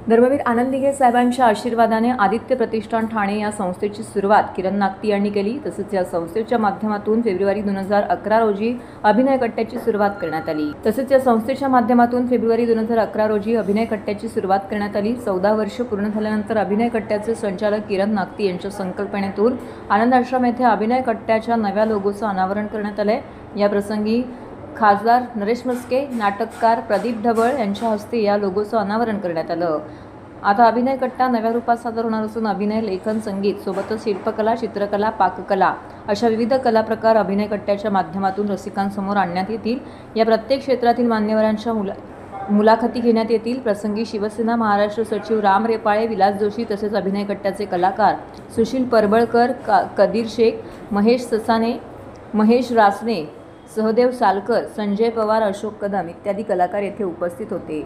धर्मवीर आनंद दिघे साहेबांच्या आशीर्वादाने आदित्य प्रतिष्ठान ठाणे या संस्थेची सुरुवात किरण नागती यांनी केली। तसेच या संस्थेच्या माध्यमातून फेब्रुवारी 2011 रोजी अभिनय कट्ट्याची सुरुवात करण्यात आली। 14 वर्ष पूर्ण झाल्यानंतर अभिनय कट्ट्याचे संचालक किरण नागती यांच्या संकल्पनेतून आनंद आश्रम येथे अभिनय कट्ट्याच्या नव्या लोगोचं अनावरण करण्यात आले। या प्रसंगी खासदार नरेश म्हस्के, नाटककार प्रदीप ढवळ यांच्या हस्ते या लोगोचं अनावरण करण्यात आलं। आता अभिनय कट्टा नव्या रूपात सादर होणार असून अभिनय, लेखन, संगीत सोबतच शिल्पकला, चित्रकला, पाककला अशा विविध कला प्रकार अभिनय कट्ट्याच्या माध्यमातून रसिकांसमोर आणण्यात येतील। या प्रत्येक क्षेत्रातील मान्यवरांच्या मुलाखती घेण्यात येतील। प्रसंगी शिवसेना महाराष्ट्र सचिव राम रेपाळे, विलास जोशी तसेच अभिनय कट्ट्याचे कलाकार सुशील परबळकर, कदीर शेख, महेश ससाने, महेश रासने, सहदेव सालकर, संजय पवार, अशोक कदम इत्यादी कलाकार येथे उपस्थित होते।